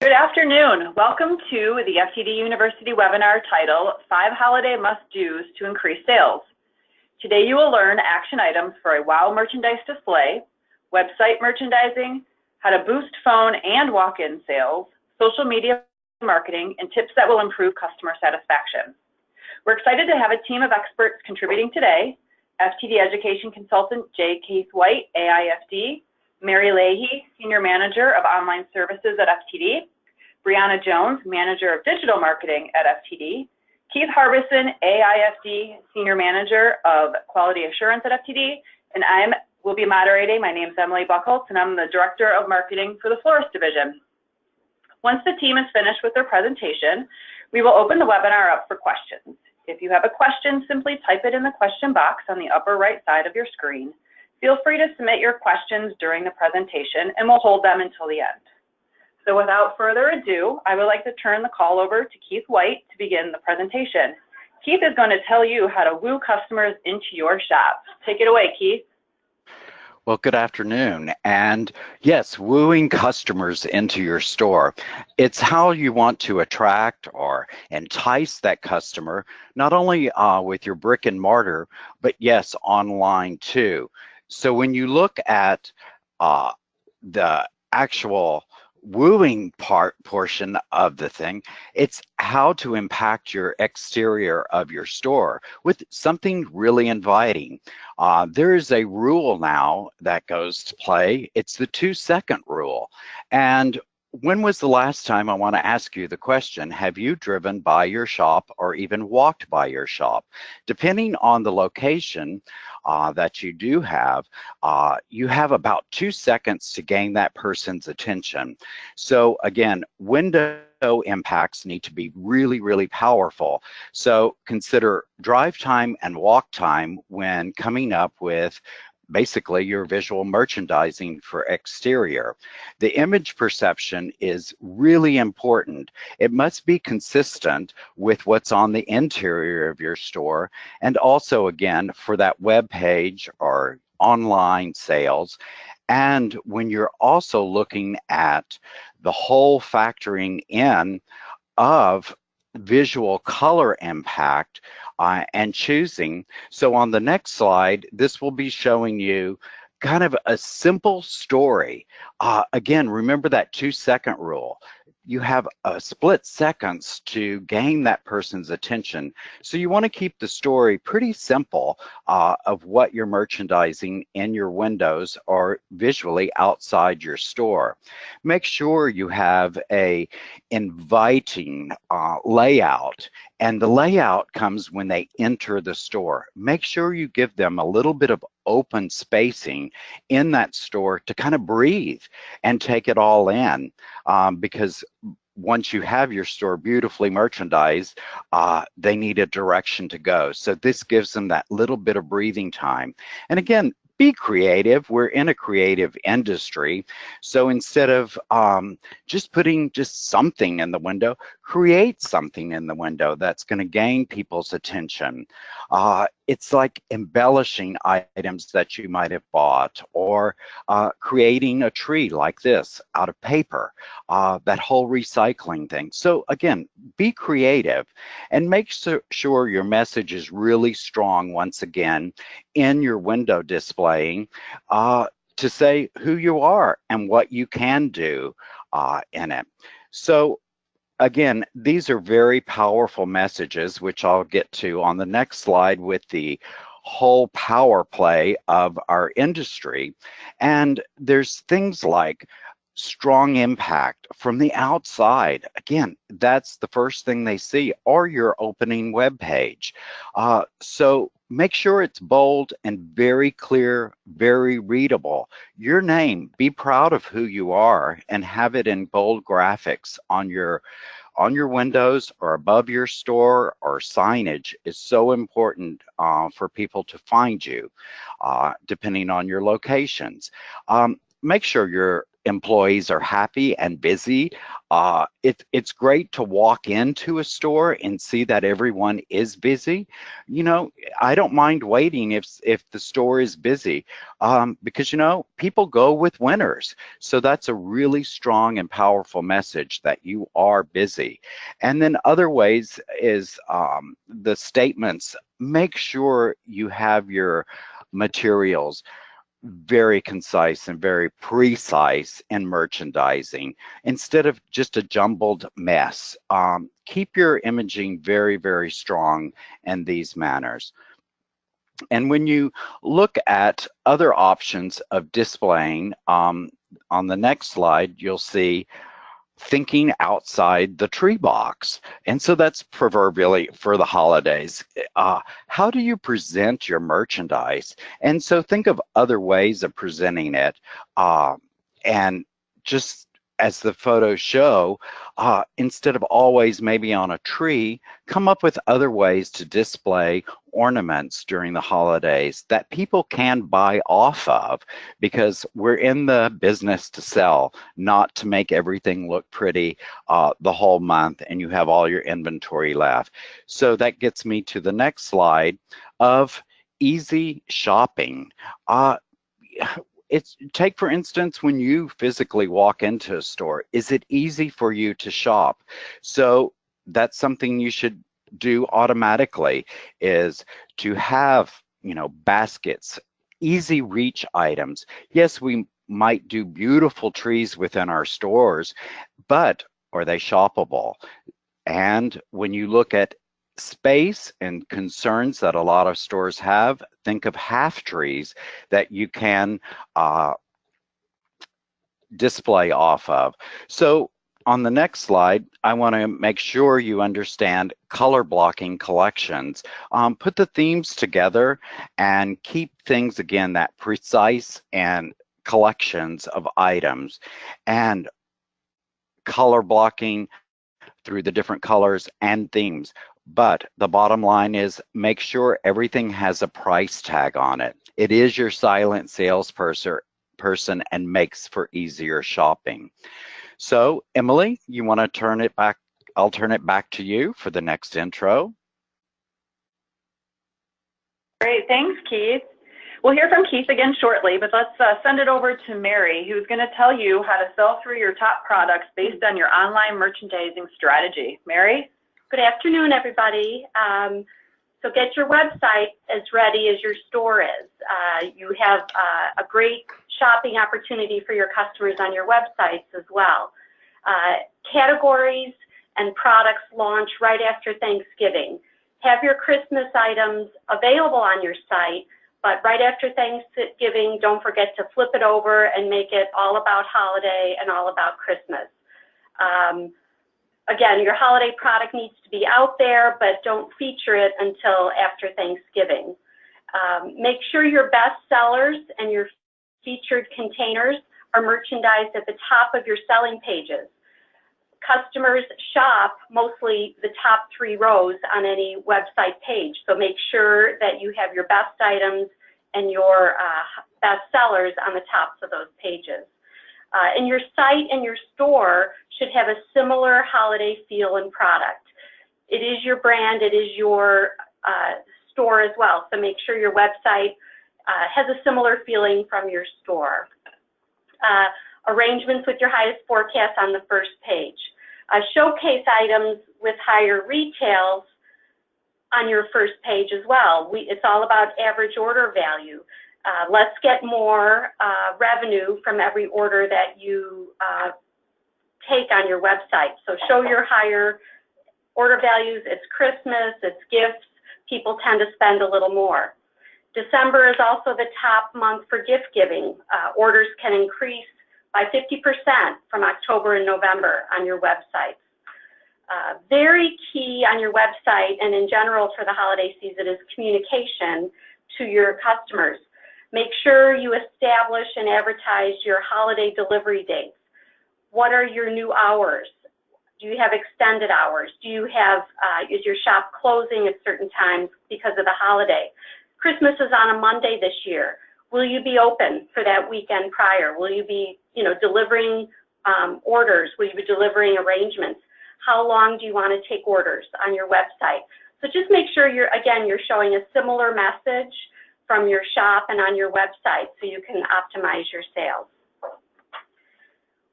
Good afternoon. Welcome to the FTD University webinar titled 5 Holiday Must-Dos to Increase Sales. Today you will learn action items for a wow merchandise display, website merchandising, how to boost phone and walk-in sales, social media marketing, and tips that will improve customer satisfaction. We're excited to have a team of experts contributing today: FTD Education Consultant J. Keith White, AIFD, Mary Leahy, Senior Manager of Online Services at FTD, Brianna Jones, Manager of Digital Marketing at FTD, Keith Harbison, AIFD, Senior Manager of Quality Assurance at FTD, and I will be moderating. My name is Emily Buchholz, and I'm the Director of Marketing for the Florist Division. Once the team is finished with their presentation, we will open the webinar up for questions. If you have a question, simply type it in the question box on the upper right side of your screen. Feel free to submit your questions during the presentation, and we'll hold them until the end. So without further ado, I would like to turn the call over to Keith White to begin the presentation. Keith is going to tell you how to woo customers into your shop. Take it away, Keith. Well, good afternoon. And yes, wooing customers into your store. It's how you want to attract or entice that customer, not only with your brick and mortar, but yes, online too. So when you look at the actual wooing portion of the thing, it's how to impact your exterior of your store with something really inviting. There is a rule now that goes to play. It's the 2-second rule. And when was the last time, I want to ask you the question, have you driven by your shop or even walked by your shop? Depending on the location that you do have, you have about 2 seconds to gain that person's attention. So again, window impacts need to be really, really powerful. So consider drive time and walk time when coming up with basically your visual merchandising for exterior. The image perception is really important. It must be consistent with what's on the interior of your store, and also again for that web page or online sales. And when you're also looking at the whole factoring in of visual color impact and choosing. So on the next slide, this will be showing you kind of a simple story. Again, remember that 2-second rule. You have a split seconds to gain that person's attention. So you want to keep the story pretty simple of what you're merchandising in your windows or visually outside your store. Make sure you have a inviting layout, and the layout comes when they enter the store. Make sure you give them a little bit of open spacing in that store to kind of breathe and take it all in, because once you have your store beautifully merchandised, they need a direction to go. So this gives them that little bit of breathing time. And again, be creative. We're in a creative industry. So instead of just putting just something in the window, create something in the window that's going to gain people's attention. It's like embellishing items that you might have bought, or creating a tree like this out of paper, that whole recycling thing. So again, be creative and make sure your message is really strong once again in your window displaying, to say who you are and what you can do in it. So again, these are very powerful messages, which I'll get to on the next slide with the whole power play of our industry. And there's things like strong impact from the outside. Again, that's the first thing they see, or your opening web page. So make sure it's bold and very clear, very readable. Your name, be proud of who you are and have it in bold graphics on your windows or above your store, or signage is so important for people to find you, depending on your locations. Make sure your employees are happy and busy. It's great to walk into a store and see that everyone is busy. You know, I don't mind waiting if the store is busy, because, you know, people go with winners. So that's a really strong and powerful message that you are busy. And then other ways is the statements. Make sure you have your materials very concise and very precise in merchandising instead of just a jumbled mess. Keep your imaging very, very strong in these manners. And when you look at other options of displaying, on the next slide, you'll see thinking outside the tree box. And so that's proverbially for the holidays. How do you present your merchandise? And so think of other ways of presenting it. And just as the photos show, instead of always maybe on a tree, come up with other ways to display ornaments during the holidays that people can buy off of, because we're in the business to sell, not to make everything look pretty the whole month and you have all your inventory left. So that gets me to the next slide of easy shopping. Take, for instance, when you physically walk into a store, is it easy for you to shop? So that's something you should do automatically, is to have, you know, baskets, easy reach items. Yes, we might do beautiful trees within our stores, but are they shoppable? And when you look at space and concerns that a lot of stores have, think of half trees that you can display off of. So on the next slide, I want to make sure you understand color blocking collections. Put the themes together and keep things, again, that precise and collections of items, and color blocking through the different colors and themes. But the bottom line is, make sure everything has a price tag on it. It is your silent salesperson and makes for easier shopping. So Emily, you want to turn it back? I'll turn it back to you for the next intro. Great, thanks, Keith. We'll hear from Keith again shortly, but let's send it over to Mary, who's going to tell you how to sell through your top products based on your online merchandising strategy. Mary? Good afternoon, everybody. So get your website as ready as your store is. You have a great shopping opportunity for your customers on your websites as well. Categories and products launch right after Thanksgiving. Have your Christmas items available on your site, but right after Thanksgiving, don't forget to flip it over and make it all about holiday and all about Christmas. Again, your holiday product needs to be out there, but don't feature it until after Thanksgiving. Make sure your best sellers and your featured containers are merchandised at the top of your selling pages. Customers shop mostly the top 3 rows on any website page, so make sure that you have your best items and your best sellers on the tops of those pages. And your site and your store should have a similar holiday feel and product. It is your brand, it is your store as well, so make sure your website has a similar feeling from your store. Arrangements with your highest forecast on the first page. Showcase items with higher retails on your first page as well. It's all about average order value. Let's get more revenue from every order that you take on your website. So show your higher order values. It's Christmas, it's gifts. People tend to spend a little more. December is also the top month for gift giving. Orders can increase by 50% from October and November on your website. Very key on your website and in general for the holiday season is communication to your customers. Make sure you establish and advertise your holiday delivery dates. What are your new hours? Do you have extended hours? Do you have, is your shop closing at certain times because of the holiday? Christmas is on a Monday this year. Will you be open for that weekend prior? Will you be delivering orders? Will you be delivering arrangements? How long do you want to take orders on your website? So just make sure you're showing a similar message from your shop and on your website so you can optimize your sales.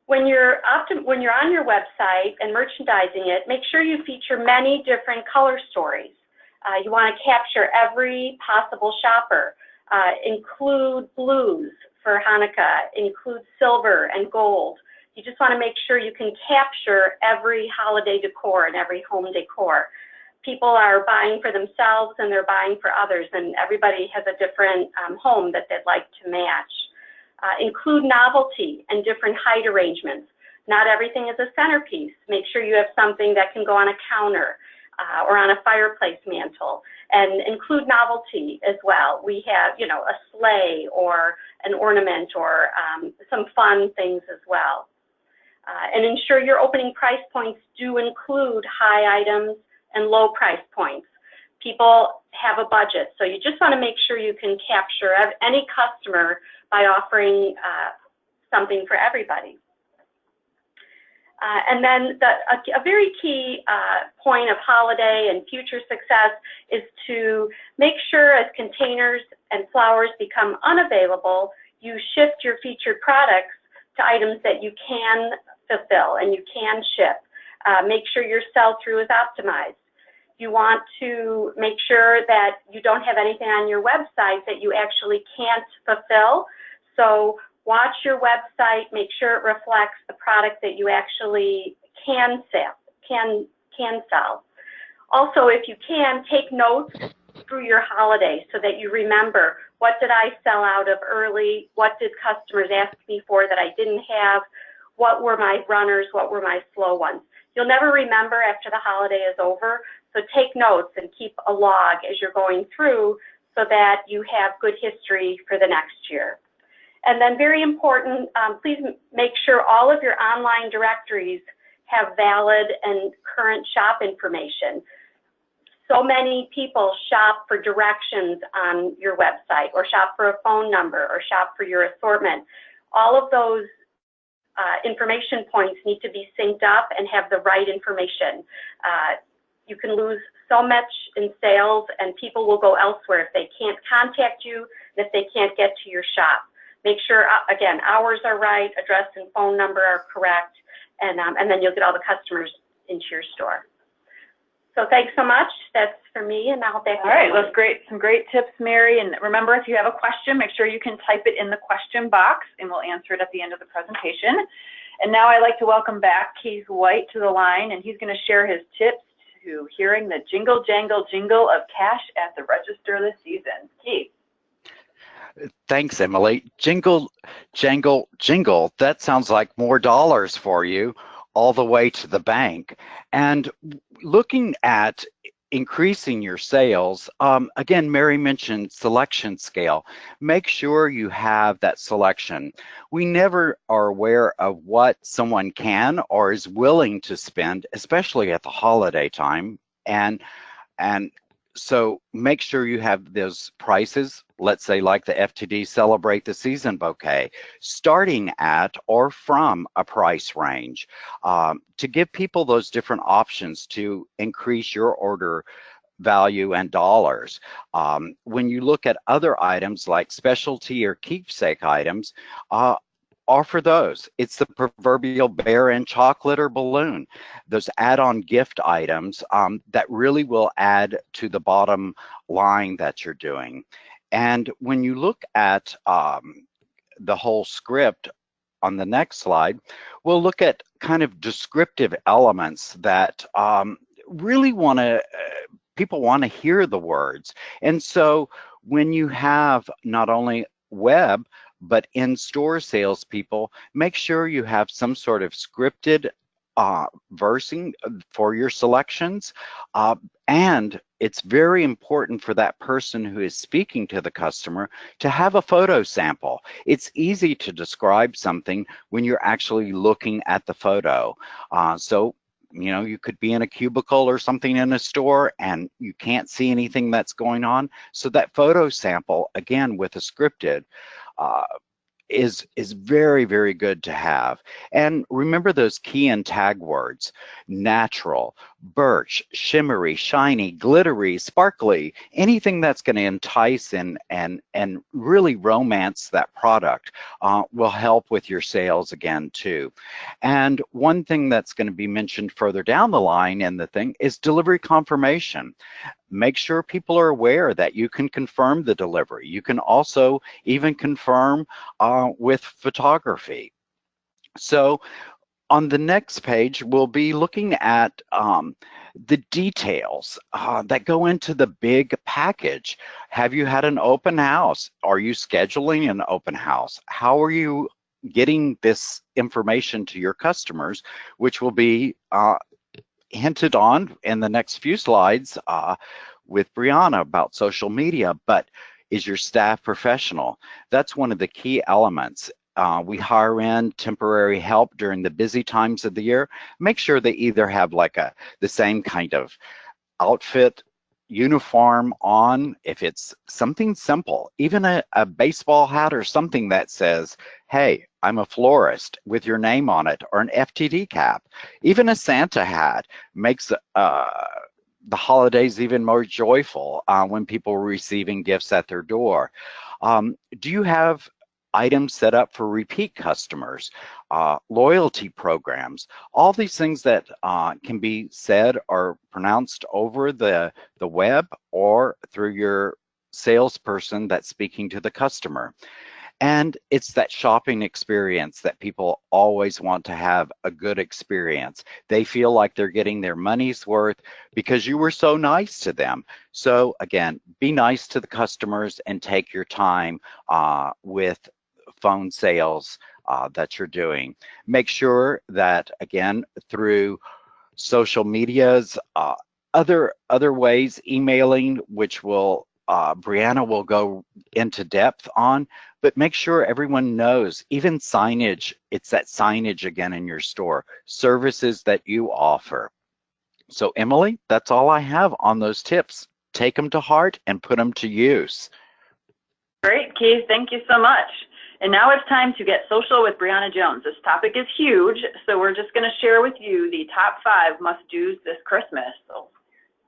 When you're on your website and merchandising it, make sure you feature many different color stories. You want to capture every possible shopper. Include blues for Hanukkah, include silver and gold. You just want to make sure you can capture every holiday decor and every home decor. People are buying for themselves and they're buying for others, and everybody has a different home that they'd like to match. Include novelty and different height arrangements. Not everything is a centerpiece. Make sure you have something that can go on a counter or on a fireplace mantle, and include novelty as well. We have, a sleigh or an ornament or some fun things as well. And ensure your opening price points do include high items and low price points. People have a budget, so you just want to make sure you can capture any customer by offering something for everybody. And then a very key point of holiday and future success is to make sure as containers and flowers become unavailable, you shift your featured products to items that you can fulfill and you can ship. Make sure your sell-through is optimized. You want to make sure that you don't have anything on your website that you actually can't fulfill. So watch your website, make sure it reflects the product that you actually can sell. Also, if you can, take notes through your holiday so that you remember, what did I sell out of early? What did customers ask me for that I didn't have? What were my runners? What were my slow ones? You'll never remember after the holiday is over, so take notes and keep a log as you're going through so that you have good history for the next year. And then very important, please make sure all of your online directories have valid and current shop information. So many people shop for directions on your website, or shop for a phone number, or shop for your assortment. All of those information points need to be synced up and have the right information. You can lose so much in sales, and people will go elsewhere if they can't contact you and if they can't get to your shop. Make sure, again, hours are right, address and phone number are correct, and then you'll get all the customers into your store. So thanks so much. That's for me, and I'll back you. All right, that's great. Some great tips, Mary. And remember, if you have a question, make sure you can type it in the question box, and we'll answer it at the end of the presentation. And now I'd like to welcome back Keith White to the line, and he's going to share his tips to hearing the jingle, jangle, jingle of cash at the register this season. Keith. Thanks, Emily. Jingle, jangle, jingle. That sounds like more dollars for you all the way to the bank. And looking at increasing your sales, again, Mary mentioned selection scale. Make sure you have that selection. We never are aware of what someone can or is willing to spend, especially at the holiday time. And so make sure you have those prices, let's say like the FTD Celebrate the Season bouquet, starting at or from a price range, to give people those different options to increase your order value and dollars. When you look at other items like specialty or keepsake items, offer those. It's the proverbial bear in chocolate or balloon, those add-on gift items that really will add to the bottom line that you're doing. And when you look at the whole script on the next slide, we'll look at kind of descriptive elements that really people want to hear the words. And so when you have not only web, but in-store salespeople, make sure you have some sort of scripted versing for your selections. And it's very important for that person who is speaking to the customer to have a photo sample. It's easy to describe something when you're actually looking at the photo. So, you could be in a cubicle or something in a store and you can't see anything that's going on. So that photo sample, again, with a scripted, is very, very good to have. And remember those key and tag words: natural, birch, shimmery, shiny, glittery, sparkly, anything that's going to entice and really romance that product will help with your sales again too. And one thing that's going to be mentioned further down the line in the thing is delivery confirmation. Make sure people are aware that you can confirm the delivery. You can also even confirm with photography. So on the next page, we'll be looking at the details that go into the big package. Have you had an open house? Are you scheduling an open house? How are you getting this information to your customers, which will be hinted on in the next few slides with Brianna about social media. But is your staff professional? That's one of the key elements. We hire in temporary help during the busy times of the year. Make sure they either have like the same kind of outfit, uniform on, if it's something simple, even a baseball hat or something that says, hey, I'm a florist, with your name on it, or an FTD cap. Even a Santa hat makes the holidays even more joyful when people are receiving gifts at their door. Do you have items set up for repeat customers, loyalty programs, all these things that can be said or pronounced over the web or through your salesperson that's speaking to the customer? And it's that shopping experience that people always want to have a good experience. They feel like they're getting their money's worth because you were so nice to them. So again, be nice to the customers and take your time with phone sales that you're doing. Make sure that, again, through social medias, other ways, emailing, which will Brianna will go into depth on, but make sure everyone knows, even signage, it's that signage again in your store, services that you offer. So Emily, that's all I have on those tips. Take them to heart and put them to use. Great, Keith, thank you so much. And now it's time to get social with Brianna Jones. This topic is huge, so we're just going to share with you the top 5 must-dos this Christmas. So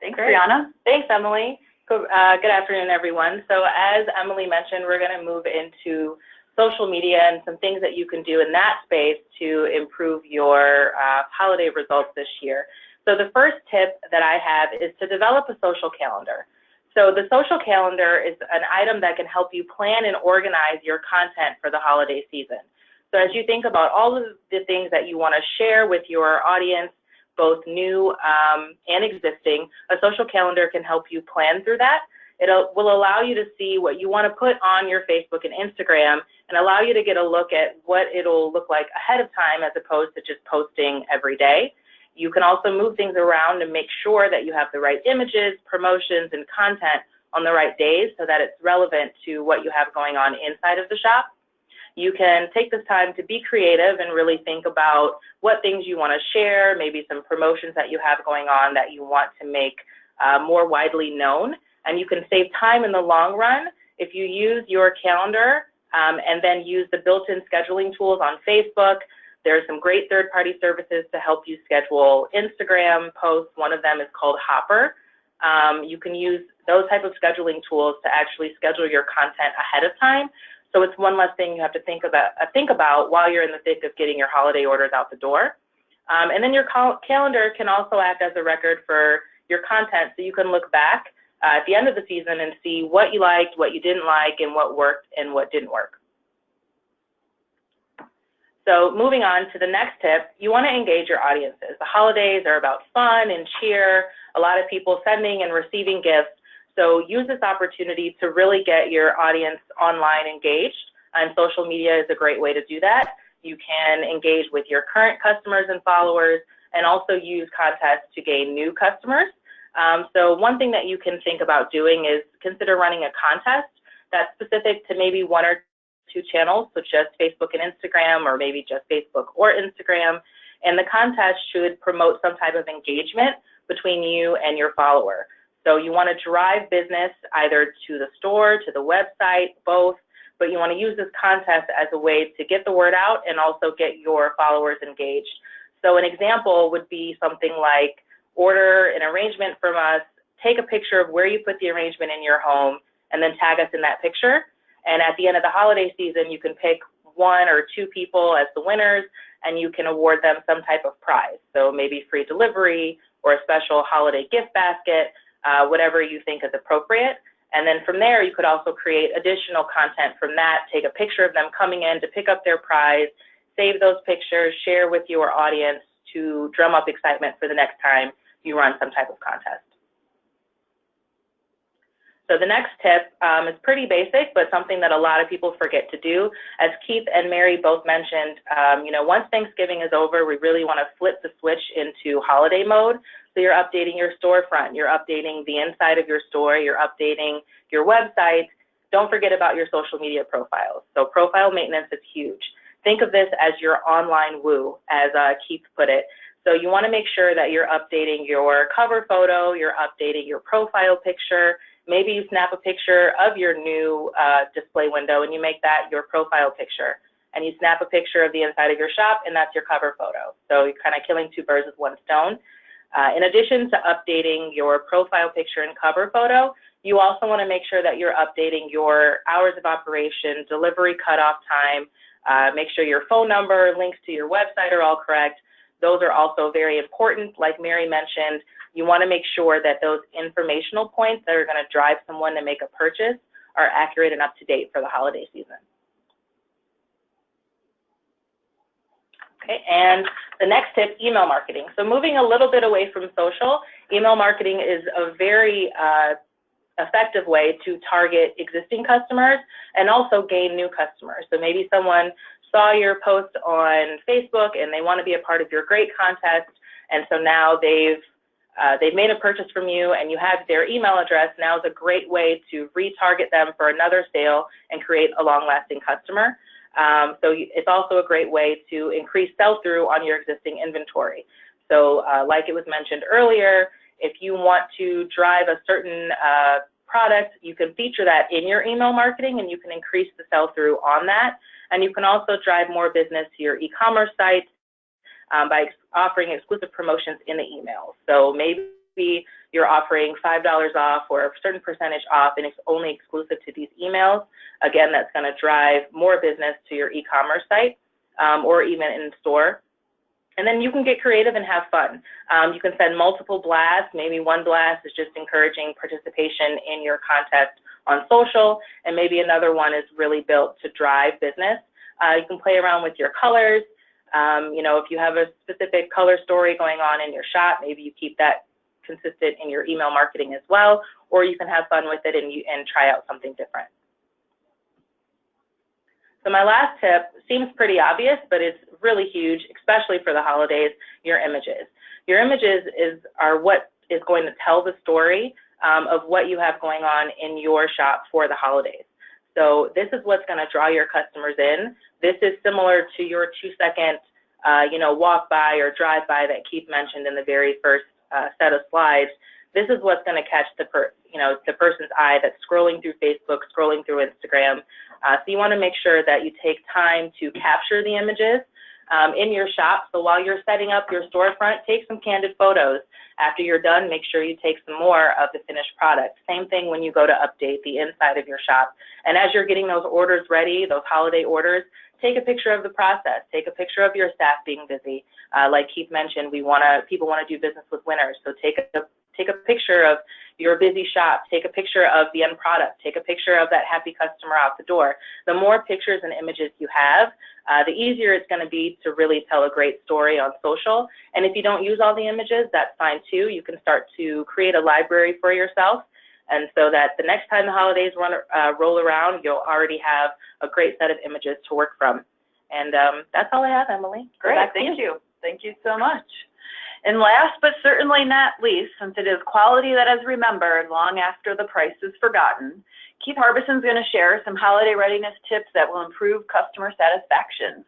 thanks, Great. Brianna. Thanks, Emily. Good afternoon, everyone. So as Emily mentioned, we're going to move into social media and some things that you can do in that space to improve your holiday results this year. So the first tip that I have is to develop a social calendar. So the social calendar is an item that can help you plan and organize your content for the holiday season. So as you think about all of the things that you want to share with your audience, both new and existing, a social calendar can help you plan through that. It will allow you to see what you want to put on your Facebook and Instagram and allow you to get a look at what it'll look like ahead of time as opposed to just posting every day. You can also move things around and make sure that you have the right images, promotions, and content on the right days so that it's relevant to what you have going on inside of the shop. You can take this time to be creative and really think about what things you want to share, maybe some promotions that you have going on that you want to make more widely known. And you can save time in the long run if you use your calendar and then use the built-in scheduling tools on Facebook. There are some great third-party services to help you schedule Instagram posts. One of them is called Hopper. You can use those type of scheduling tools to actually schedule your content ahead of time. So it's one less thing you have to think about while you're in the thick of getting your holiday orders out the door. And then your calendar can also act as a record for your content, so you can look back at the end of the season and see what you liked, what you didn't like, and what worked and what didn't work. So moving on to the next tip, you want to engage your audiences. The holidays are about fun and cheer, a lot of people sending and receiving gifts. So use this opportunity to really get your audience online engaged, and social media is a great way to do that. You can engage with your current customers and followers and also use contests to gain new customers. So one thing that you can think about doing is consider running a contest that's specific to maybe 1 or 2 channels, so just Facebook and Instagram, or maybe just Facebook or Instagram. And the contest should promote some type of engagement between you and your follower. So you want to drive business either to the store, to the website, both, but you want to use this contest as a way to get the word out and also get your followers engaged. So an example would be something like order an arrangement from us, take a picture of where you put the arrangement in your home, and then tag us in that picture. And at the end of the holiday season, you can pick 1 or 2 people as the winners, and you can award them some type of prize. So maybe free delivery or a special holiday gift basket, whatever you think is appropriate. And then from there, you could also create additional content from that, take a picture of them coming in to pick up their prize, save those pictures, share with your audience to drum up excitement for the next time you run some type of contest. So the next tip is pretty basic, but something that a lot of people forget to do. As Keith and Mary both mentioned, once Thanksgiving is over, we really want to flip the switch into holiday mode. So you're updating your storefront, you're updating the inside of your store, you're updating your website. Don't forget about your social media profiles. So profile maintenance is huge. Think of this as your online woo, as Keith put it. So you want to make sure that you're updating your cover photo, you're updating your profile picture. Maybe you snap a picture of your new display window and you make that your profile picture. And you snap a picture of the inside of your shop and that's your cover photo. So you're kind of killing 2 birds with 1 stone. In addition to updating your profile picture and cover photo, you also want to make sure that you're updating your hours of operation, delivery cutoff time, make sure your phone number, links to your website are all correct. Those are also very important. Like Mary mentioned, you want to make sure that those informational points that are going to drive someone to make a purchase are accurate and up to date for the holiday season. Okay, and the next tip, email marketing. So moving a little bit away from social, email marketing is a very effective way to target existing customers and also gain new customers. So maybe someone saw your post on Facebook and they want to be a part of your great contest, and so now they've made a purchase from you and you have their email address. Now is a great way to retarget them for another sale and create a long-lasting customer. So it's also a great way to increase sell-through on your existing inventory. So like it was mentioned earlier, if you want to drive a certain product, you can feature that in your email marketing and you can increase the sell-through on that. And you can also drive more business to your e-commerce site by offering exclusive promotions in the email. So maybe you're offering $5 off or a certain percentage off and it's only exclusive to these emails. Again, that's going to drive more business to your e-commerce site or even in store. And then you can get creative and have fun. You can send multiple blasts. Maybe one blast is just encouraging participation in your contest on social, and maybe another one is really built to drive business. You can play around with your colors. If you have a specific color story going on in your shop, maybe you keep that consistent in your email marketing as well, or you can have fun with it and try out something different. So my last tip seems pretty obvious, but it's really huge, especially for the holidays, your images. Your images are what is going to tell the story of what you have going on in your shop for the holidays. So this is what's going to draw your customers in. This is similar to your 2-second, walk by or drive by that Keith mentioned in the very first set of slides. This is what's going to catch the person's eye that's scrolling through Facebook, scrolling through Instagram. So you want to make sure that you take time to capture the images in your shop. So while you're setting up your storefront, take some candid photos. After you're done, make sure you take some more of the finished product. Same thing when you go to update the inside of your shop. And as you're getting those orders ready, those holiday orders, take a picture of the process. Take a picture of your staff being busy. Like Keith mentioned, people want to do business with winners. So take a picture of your busy shop, take a picture of the end product, take a picture of that happy customer out the door. The more pictures and images you have, the easier it's going to be to really tell a great story on social. And if you don't use all the images, that's fine too. You can start to create a library for yourself, and so that the next time the holidays roll around, you'll already have a great set of images to work from. And that's all I have, Emily. Great, thank you. Thank you so much. And last but certainly not least, since it is quality that is remembered long after the price is forgotten, Keith Harbison's going to share some holiday readiness tips that will improve customer satisfaction.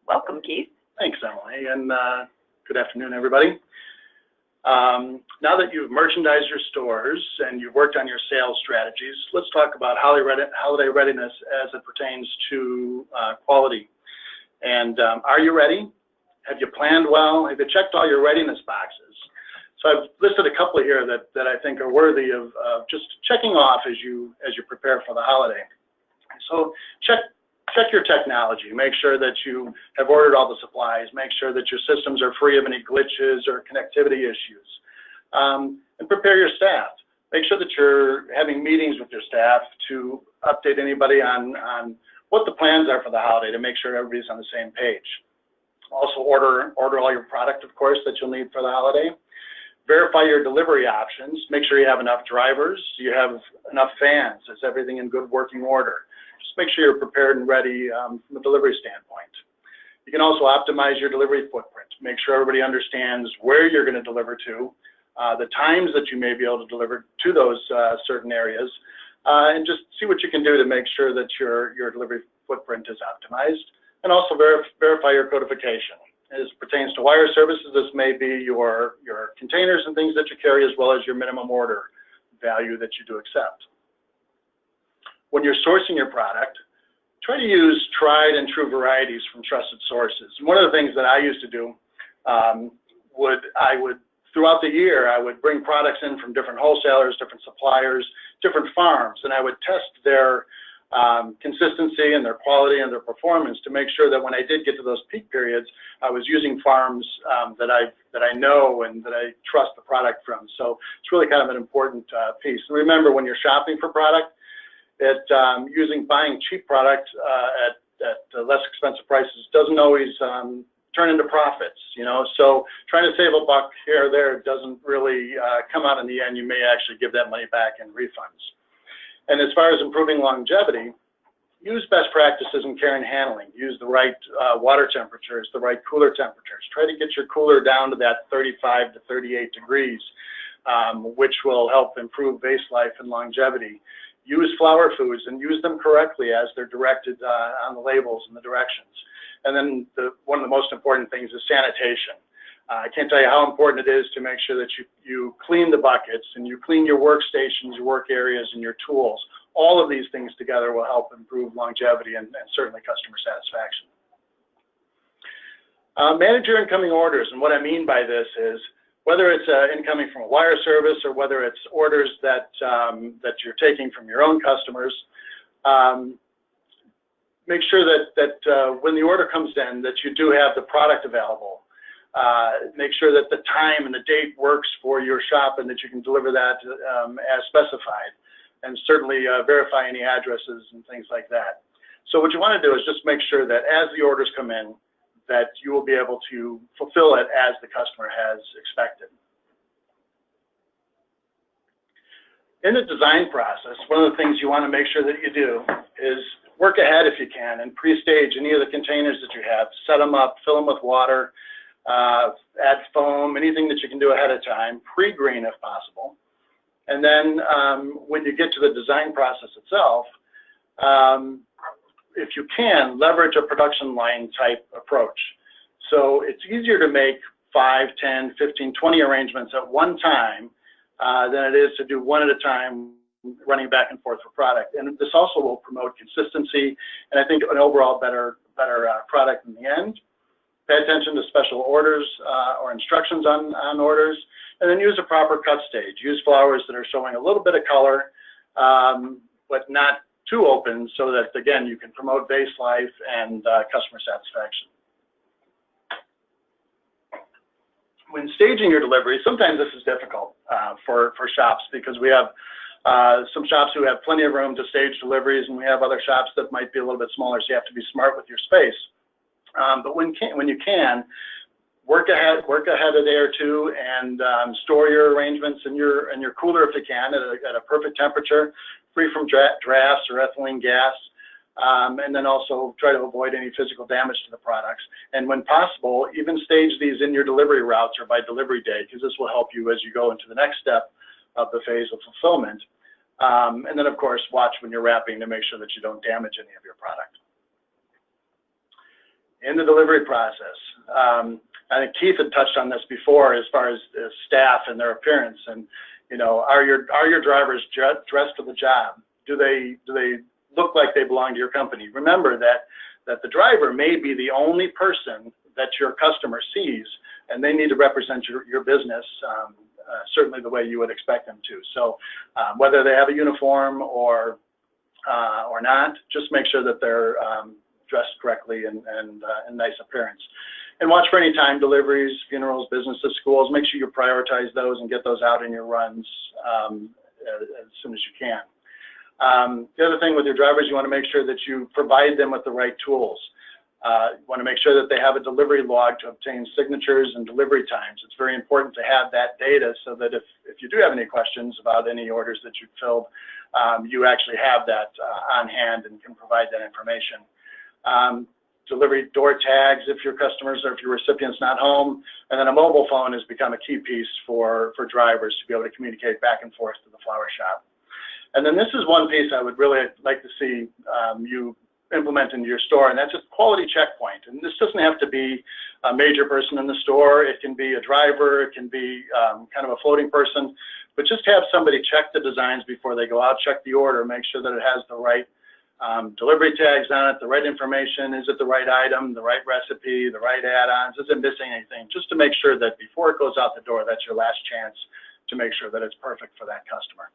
Welcome, Keith. Thanks, Emily, and good afternoon, everybody. Now that you've merchandised your stores and you've worked on your sales strategies, let's talk about holiday readiness as it pertains to quality. And are you ready? Have you planned well? Have you checked all your readiness boxes? So I've listed a couple here that I think are worthy of just checking off as you prepare for the holiday. So check your technology. Make sure that you have ordered all the supplies. Make sure that your systems are free of any glitches or connectivity issues. And prepare your staff. Make sure that you're having meetings with your staff to update anybody on what the plans are for the holiday to make sure everybody's on the same page. Also order all your product, of course, that you'll need for the holiday. Verify your delivery options. Make sure you have enough drivers, you have enough vans. Is everything in good working order? Just make sure you're prepared and ready from a delivery standpoint. You can also optimize your delivery footprint. Make sure everybody understands where you're going to deliver to, the times that you may be able to deliver to those certain areas, and just see what you can do to make sure that your delivery footprint is optimized. And also verify your codification. As it pertains to wire services, this may be your containers and things that you carry, as well as your minimum order value that you do accept. When you're sourcing your product, try to use tried and true varieties from trusted sources. And one of the things that I used to do, throughout the year, I would bring products in from different wholesalers, different suppliers, different farms, and I would test their consistency and their quality and their performance to make sure that when I did get to those peak periods, I was using farms that I know and that I trust the product from. So it's really kind of an important piece. And remember, when you're shopping for product, buying cheap product at less expensive prices doesn't always turn into profits, you know. So trying to save a buck here or there doesn't really come out in the end. You may actually give that money back in refunds. And as far as improving longevity, use best practices in care and handling. Use the right water temperatures, the right cooler temperatures. Try to get your cooler down to that 35 to 38 degrees, which will help improve vase life and longevity. Use flower foods and use them correctly as they're directed on the labels and the directions. And then one of the most important things is sanitation. I can't tell you how important it is to make sure that you clean the buckets and you clean your workstations, your work areas, and your tools. All of these things together will help improve longevity and certainly customer satisfaction. Manage your incoming orders, and what I mean by this is whether it's incoming from a wire service or whether it's orders that you're taking from your own customers, make sure that when the order comes in that you do have the product available. Make sure that the time and the date works for your shop and that you can deliver that as specified, and certainly verify any addresses and things like that. So what you want to do is just make sure that as the orders come in, that you will be able to fulfill it as the customer has expected. In the design process, one of the things you want to make sure that you do is work ahead if you can and pre-stage any of the containers that you have. Set them up, fill them with water, add foam, anything that you can do ahead of time, pre-green if possible. And then when you get to the design process itself, if you can, leverage a production line type approach. So it's easier to make 5, 10, 15, 20 arrangements at one time than it is to do one at a time, running back and forth for product. And this also will promote consistency and I think an overall better product in the end. Pay attention to special orders or instructions on orders, and then use a proper cut stage. Use flowers that are showing a little bit of color, but not too open, so that, again, you can promote vase life and customer satisfaction. When staging your delivery, sometimes this is difficult for shops because we have some shops who have plenty of room to stage deliveries, and we have other shops that might be a little bit smaller, so you have to be smart with your space. But when you can, work ahead a day or two and store your arrangements in your cooler if you can at a perfect temperature, free from drafts or ethylene gas, and then also try to avoid any physical damage to the products. And when possible, even stage these in your delivery routes or by delivery day, because this will help you as you go into the next step of the phase of fulfillment. And then, of course, watch when you're wrapping to make sure that you don't damage any of your product. In the delivery process, I think Keith had touched on this before as far as staff and their appearance. And, you know, are your drivers dressed for the job? Do they look like they belong to your company? Remember that the driver may be the only person that your customer sees, and they need to represent your business certainly the way you would expect them to. So whether they have a uniform or not, just make sure that they're dressed correctly and nice appearance. And watch for any time deliveries, funerals, businesses, schools. Make sure you prioritize those and get those out in your runs as soon as you can. The other thing with your drivers, you want to make sure that you provide them with the right tools. You want to make sure that they have a delivery log to obtain signatures and delivery times. It's very important to have that data so that if you do have any questions about any orders that you've filled, you actually have that on hand and can provide that information. Delivery door tags if your customers or if your recipient's not home, and then a mobile phone has become a key piece for drivers to be able to communicate back and forth to the flower shop. And then this is one piece I would really like to see you implement into your store, and that's a quality checkpoint. And this doesn't have to be a major person in the store. It can be a driver. It can be kind of a floating person, but just have somebody check the designs before they go out, check the order, make sure that it has the right delivery tags on it, the right information. Is it the right item, the right recipe, the right add-ons? Is it missing anything? Just to make sure that before it goes out the door, that's your last chance to make sure that it's perfect for that customer.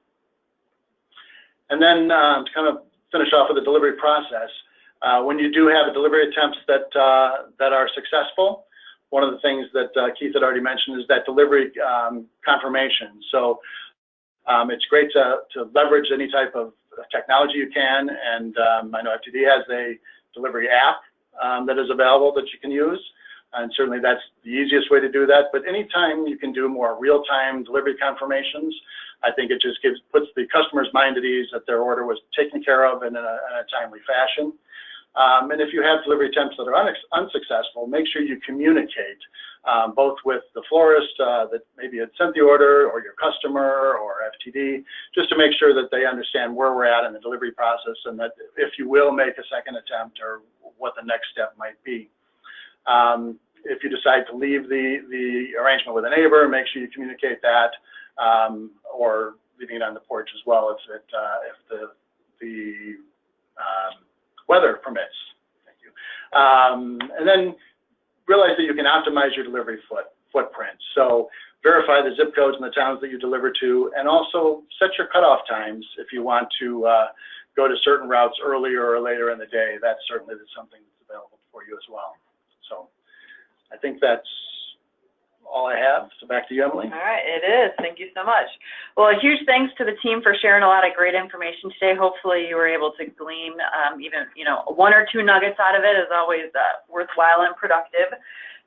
And then to kind of finish off with the delivery process, when you do have delivery attempts that are successful, one of the things that Keith had already mentioned is that delivery confirmation. So it's great to leverage any type of technology you can, and I know FTD has a delivery app that is available that you can use, and certainly that's the easiest way to do that. But anytime you can do more real-time delivery confirmations, I think it just puts the customer's mind at ease that their order was taken care of in a timely fashion. And if you have delivery attempts that are unsuccessful, make sure you communicate both with the florist that maybe had sent the order, or your customer, or FTD, just to make sure that they understand where we're at in the delivery process, and that if you will make a second attempt, or what the next step might be. If you decide to leave the arrangement with a neighbor, make sure you communicate that, or leaving it on the porch as well if the weather permits. Thank you. And then realize that you can optimize your delivery footprint. So verify the zip codes in the towns that you deliver to, and also set your cutoff times if you want to go to certain routes earlier or later in the day. That's certainly something that's available for you as well. So I think that's all I have. So back to you, Emily. All right, it is. Thank you so much. Well, a huge thanks to the team for sharing a lot of great information today. Hopefully you were able to glean even, one or two nuggets out of it is always worthwhile and productive.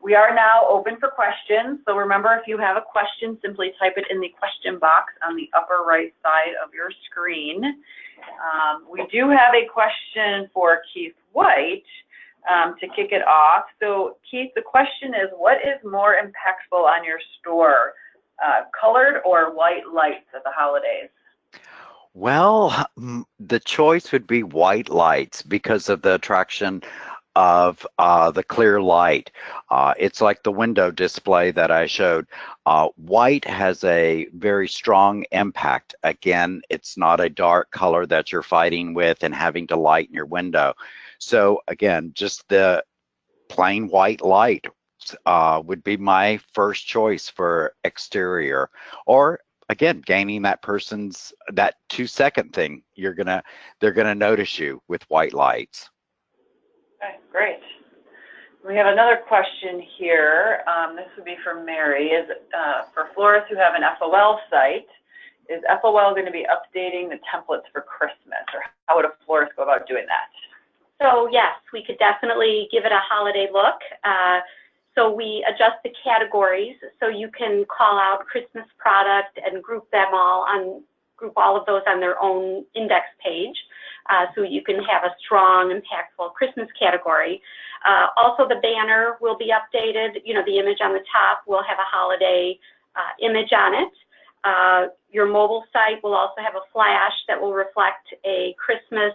We are now open for questions. So remember, if you have a question, simply type it in the question box on the upper right side of your screen. We do have a question for Keith White. To kick it off. So Keith, the question is, what is more impactful on your store, colored or white lights at the holidays? Well, the choice would be white lights because of the attraction of the clear light. It's like the window display that I showed. White has a very strong impact. Again, it's not a dark color that you're fighting with and having to lighten your window. So again, just the plain white light would be my first choice for exterior. Or again, gaining that 2-second thing, they're gonna notice you with white lights. Okay, great. We have another question here. This would be from Mary. Is for florists who have an FOL site, is FOL going to be updating the templates for Christmas, or how would a florist go about doing that? So yes, we could definitely give it a holiday look. So we adjust the categories, so you can call out Christmas product and group all of those on their own index page. So you can have a strong, impactful Christmas category. Also, the banner will be updated. The image on the top will have a holiday image on it. Your mobile site will also have a flash that will reflect a Christmas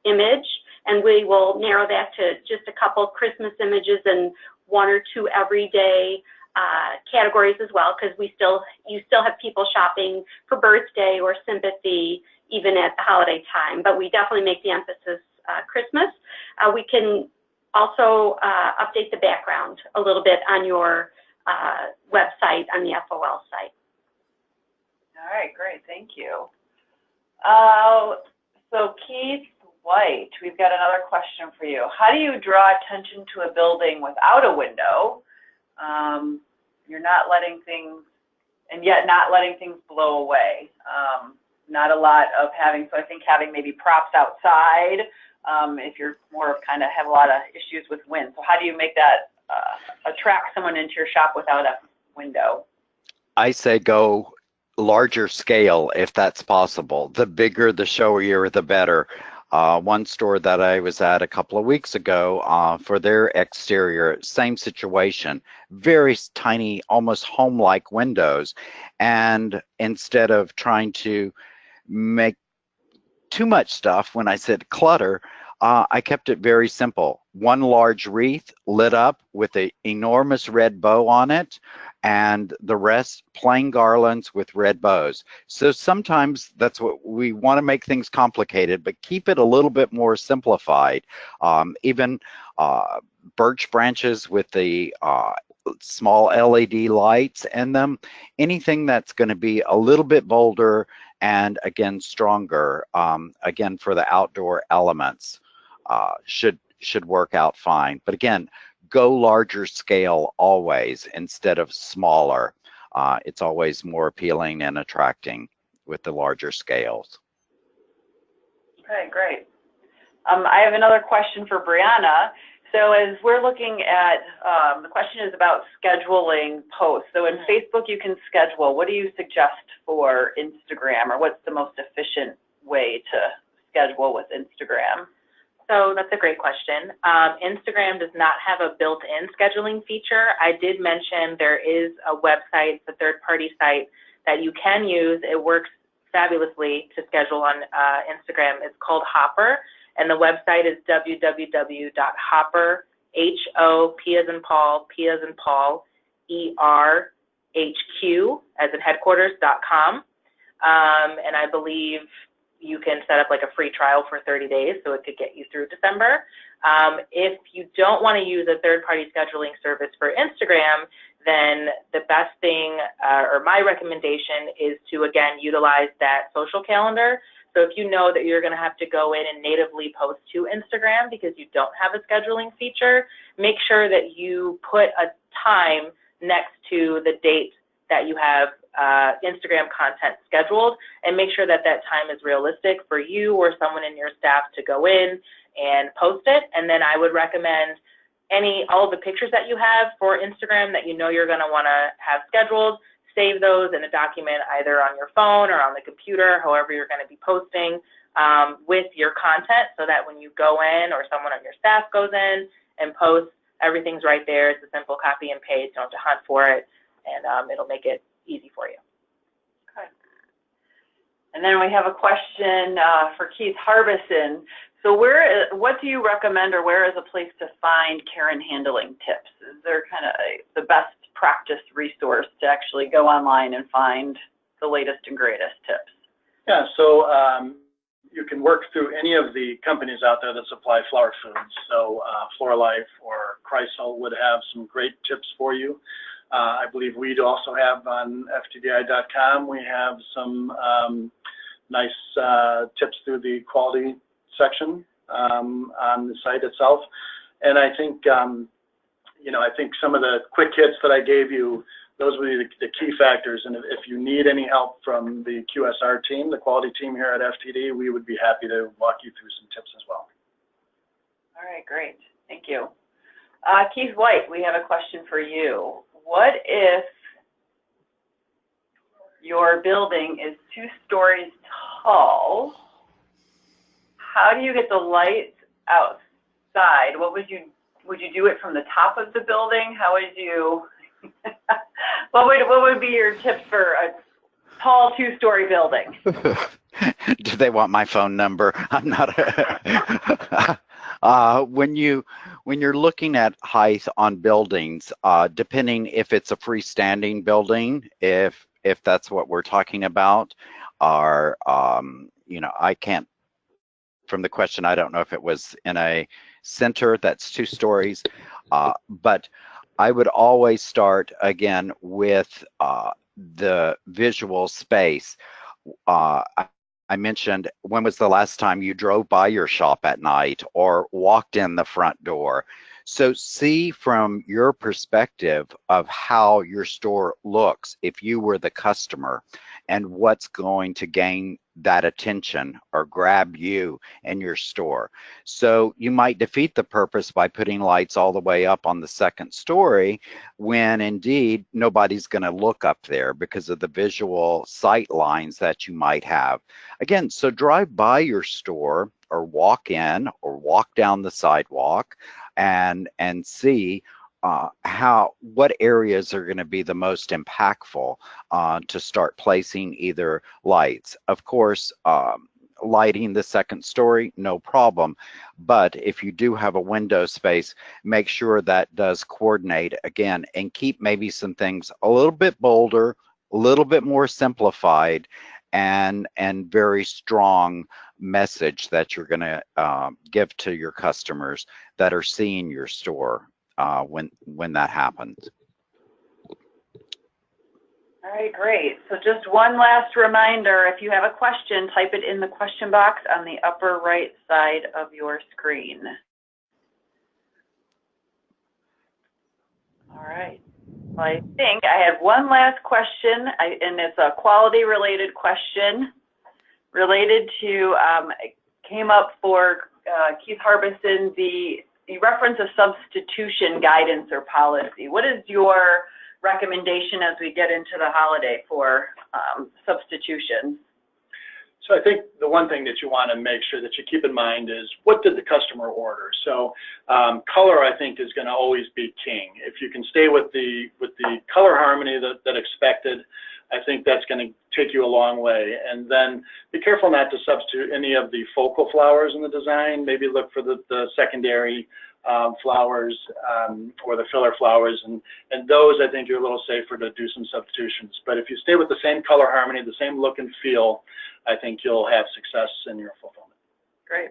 image, and we will narrow that to just a couple of Christmas images, and 1 or 2 everyday categories as well, because you still have people shopping for birthday or sympathy even at the holiday time, but we definitely make the emphasis Christmas. We can also update the background a little bit on your website, on the FOL site. All right, great, thank you. So Keith White, we've got another question for you. How do you draw attention to a building without a window? You're not letting things, and yet not letting things blow away. Not a lot of having, so I think having maybe props outside, if you're more of kind of have a lot of issues with wind. So how do you make that attract someone into your shop without a window? I say go larger scale if that's possible. The bigger, the showier, the better. One store that I was at a couple of weeks ago, for their exterior, same situation, very tiny, almost home-like windows. And instead of trying to make too much stuff, when I said clutter, I kept it very simple. One large wreath lit up with an enormous red bow on it, and the rest plain garlands with red bows. So sometimes that's what we want to make things complicated, but keep it a little bit more simplified. Even birch branches with the small LED lights in them, anything that's going to be a little bit bolder and again stronger, again for the outdoor elements, should work out fine. But again, go larger scale always instead of smaller. It's always more appealing and attracting with the larger scales. Okay, great. I have another question for Brianna. So as we're looking at, the question is about scheduling posts. So in Facebook you can schedule. What do you suggest for Instagram, or what's the most efficient way to schedule with Instagram? So that's a great question. Instagram does not have a built-in scheduling feature. I did mention there is a website, the third-party site that you can use. It works fabulously to schedule on Instagram. It's called Hopper, and the website is www.hopper, H-O-P as in Paul, P as in Paul, E-R-H-Q as in headquarters.com. And I believe you can set up like a free trial for 30 days, so it could get you through December. If you don't want to use a third-party scheduling service for Instagram, then the best thing, or my recommendation, is to, again, utilize that social calendar. So if you know that you're going to have to go in and natively post to Instagram because you don't have a scheduling feature, make sure that you put a time next to the date that you have Instagram content scheduled, and make sure that that time is realistic for you or someone in your staff to go in and post it. And then I would recommend all the pictures that you have for Instagram that you know you're going to want to have scheduled, save those in a document either on your phone or on the computer, however you're going to be posting with your content, so that when you go in or someone on your staff goes in and posts, everything's right there. It's a simple copy and paste. You don't have to hunt for it, and it'll make it easy for you. Okay. And then we have a question for Keith Harbison. So what do you recommend, or where is a place to find care and handling tips? Is there kind of the best practice resource to actually go online and find the latest and greatest tips? Yeah, so you can work through any of the companies out there that supply flower foods. So Floralife or Chrysal would have some great tips for you. I believe we'd also have on FTDI.com, we have some nice tips through the quality section on the site itself. And I think, I think some of the quick hits that I gave you, those would be the key factors. And if you need any help from the QSR team, the quality team here at FTD, we would be happy to walk you through some tips as well. All right, great. Thank you. Keith White, we have a question for you. What if your building is 2 stories tall? How do you get the lights outside? What would you do it from the top of the building? How would you, what would be your tips for a tall 2-story building? Do they want my phone number? I'm not When you're looking at height on buildings, depending if it's a freestanding building, if that's what we're talking about, or you know, I can't, from the question, I don't know if it was in a center that's 2 stories, but I would always start again with the visual space. I mentioned, when was the last time you drove by your shop at night or walked in the front door? So see from your perspective of how your store looks if you were the customer, and what's going to gain that attention or grab you in your store. So you might defeat the purpose by putting lights all the way up on the 2nd story, when indeed nobody's going to look up there because of the visual sight lines that you might have. Again, so drive by your store or walk in or walk down the sidewalk and see what areas are going to be the most impactful to start placing either lights. Of course, lighting the 2nd story, no problem. But if you do have a window space, make sure that does coordinate again, and keep maybe some things a little bit bolder, a little bit more simplified, and very strong message that you're going to give to your customers that are seeing your store when that happens. All right, great. So just one last reminder, if you have a question, type it in the question box on the upper right side of your screen. All right. Well, I think I have one last question, and it's a quality-related question related to, it came up for Keith Harbison, the reference of substitution guidance or policy. What is your recommendation as we get into the holiday for substitution? So I think the one thing that you want to make sure that you keep in mind is, what did the customer order? So color, I think, is going to always be king. If you can stay with the color harmony that expected, I think that's going to take you a long way. And then be careful not to substitute any of the focal flowers in the design. Maybe look for the secondary flowers or the filler flowers, and those, I think, you're a little safer to do some substitutions. But if you stay with the same color harmony, the same look and feel, I think you'll have success in your fulfillment. Great.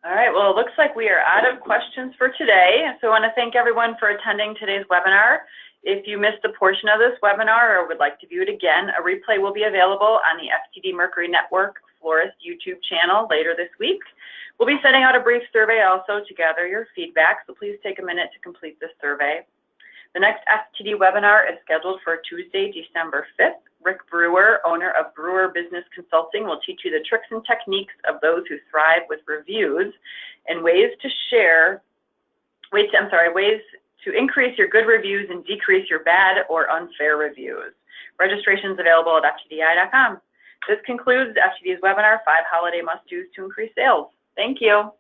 All right, well, it looks like we are out of questions for today. So I want to thank everyone for attending today's webinar. If you missed a portion of this webinar or would like to view it again, a replay will be available on the FTD Mercury Network Florist YouTube channel later this week. We'll be sending out a brief survey also to gather your feedback, so please take a minute to complete this survey. The next FTD webinar is scheduled for Tuesday, December 5th. Rick Brewer, owner of Brewer Business Consulting, will teach you the tricks and techniques of those who thrive with reviews and ways to increase your good reviews and decrease your bad or unfair reviews. Registration is available at ftdi.com. This concludes FTD's webinar, 5 Holiday Must-Dos to Increase Sales. Thank you.